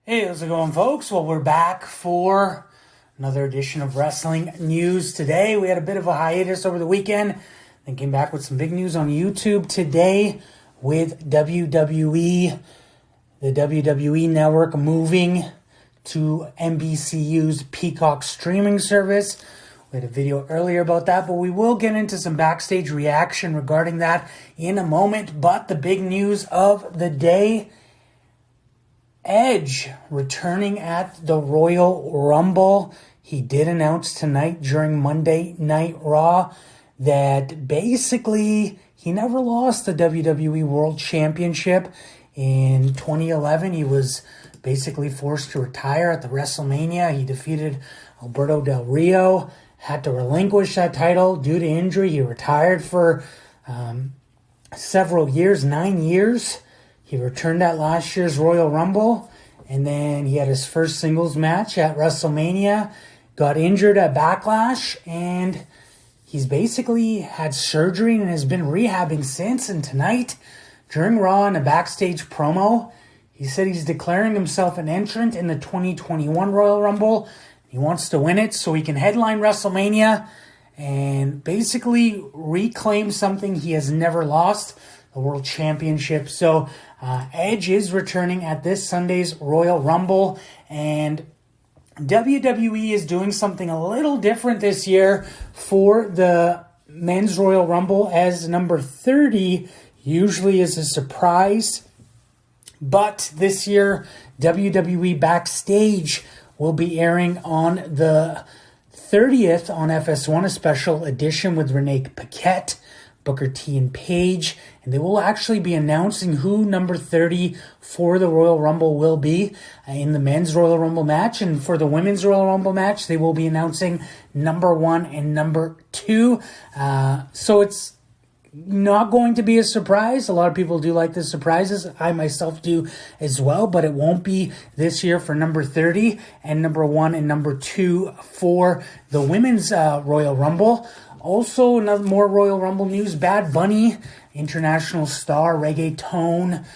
Hey, how's it going, folks? Well, we're back for another edition of Wrestling News today. We had a bit of a hiatus over the weekend, then came back with some big news on YouTube today with WWE, the WWE Network moving to NBCU's Peacock streaming service. We had a video earlier about that, but we will get into some backstage reaction regarding that in a moment. But the big news of the day, Edge returning at the Royal Rumble. He did announce tonight during Monday Night Raw that basically he never lost the WWE World Championship. In 2011, he was basically forced to retire at the WrestleMania. He defeated Alberto Del Rio, had to relinquish that title due to injury. He retired for several years, 9 years. He returned at last year's Royal Rumble, and then he had his first singles match at WrestleMania, got injured at Backlash, and he's basically had surgery and has been rehabbing since. And tonight, during Raw in a backstage promo, he said he's declaring himself an entrant in the 2021 Royal Rumble. He wants to win it so he can headline WrestleMania and basically reclaim something he has never lost, the World Championship. So Edge is returning at this Sunday's Royal Rumble, and WWE is doing something a little different this year for the Men's Royal Rumble, as number 30 usually is a surprise. But this year, WWE Backstage will be airing on the 30th on FS1, a special edition with Renee Paquette, Booker T, and Paige, and they will actually be announcing who number 30 for the Royal Rumble will be in the Men's Royal Rumble match, and for the Women's Royal Rumble match, they will be announcing number 1 and number 2. So it's not going to be a surprise. A lot of people do like the surprises. I myself do as well, but it won't be this year for number 30 and number 1 and number 2 for the Women's Royal Rumble. Also, another more Royal Rumble news. Bad Bunny, international star, reggaeton.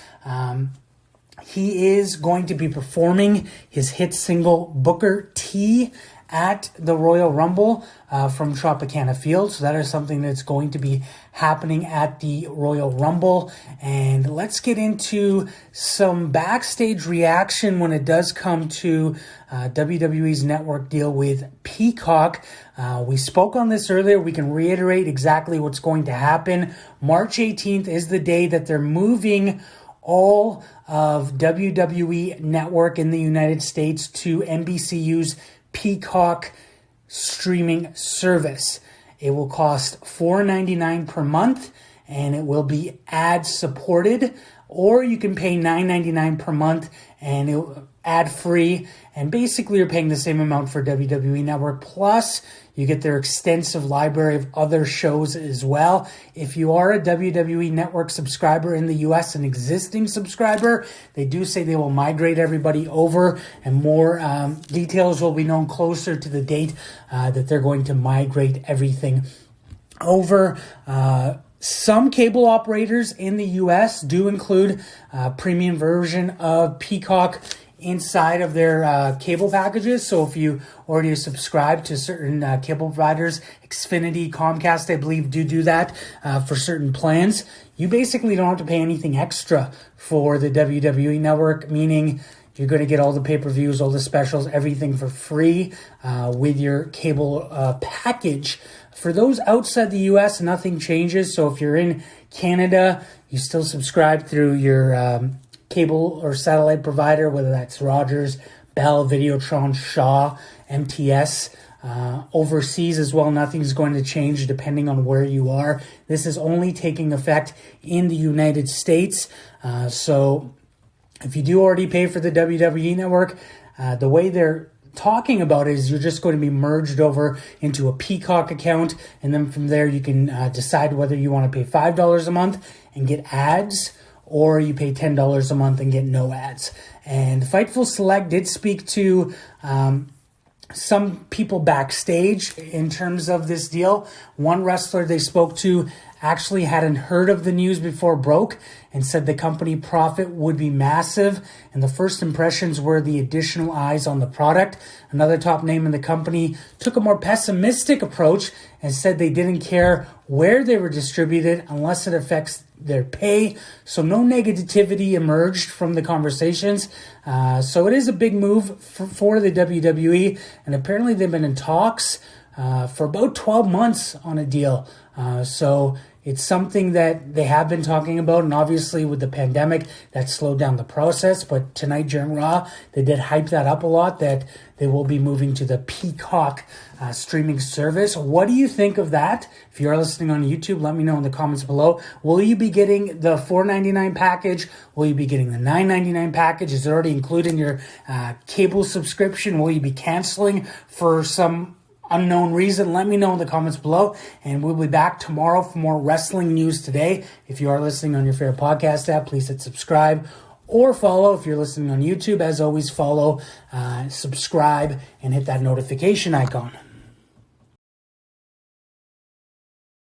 He is going to be performing his hit single Booker T at the Royal Rumble from Tropicana Field. So that is something that's going to be happening at the Royal Rumble. And let's get into some backstage reaction when it does come to WWE's network deal with Peacock. We spoke on this earlier. We can reiterate exactly what's going to happen. March 18th is the day that they're moving all of WWE Network in the United States to NBCU's Peacock streaming service. It will cost $4.99 per month, and it will be ad supported, or you can pay $9.99 per month and it ad free. And basically, you're paying the same amount for WWE Network. Plus, you get their extensive library of other shows as well. If you are a WWE Network subscriber in the US, an existing subscriber, they do say they will migrate everybody over, and more details will be known closer to the date that they're going to migrate everything over. Some cable operators in the US do include a premium version of Peacock inside of their cable packages. So if you already subscribe to certain cable providers, Xfinity, Comcast, I believe, do that for certain plans, you basically don't have to pay anything extra for the WWE Network, meaning you're going to get all the pay-per-views, all the specials, everything for free with your cable package. For those outside the U.S., nothing changes. So if you're in Canada, you still subscribe through your cable or satellite provider, whether that's Rogers, Bell, Videotron, Shaw, MTS. Overseas as well, nothing's going to change depending on where you are. This is only taking effect in the United States. So if you do already pay for the WWE Network, the way they're talking about it is you're just going to be merged over into a Peacock account, and then from there you can decide whether you want to pay $5 a month and get ads, or you pay $10 a month and get no ads. And Fightful Select did speak to some people backstage in terms of this deal. One wrestler they spoke to actually hadn't heard of the news before it broke and said the company profit would be massive. And the first impressions were the additional eyes on the product. Another top name in the company took a more pessimistic approach and said they didn't care where they were distributed unless it affects their pay. So no negativity emerged from the conversations. So it is a big move for the WWE. And apparently they've been in talks for about 12 months on a deal. So it's something that they have been talking about, and obviously with the pandemic, that slowed down the process. But tonight during Raw, they did hype that up a lot, that they will be moving to the Peacock streaming service. What do you think of that? If you are listening on YouTube, let me know in the comments below. Will you be getting the $4.99 package? Will you be getting the $9.99 package? Is it already included in your cable subscription? Will you be canceling for some unknown reason? Let me know in the comments below, and we'll be back tomorrow for more wrestling news today. If you are listening on your favorite podcast app, please hit subscribe or follow. If you're listening on YouTube, as always, follow, subscribe, and hit that notification icon.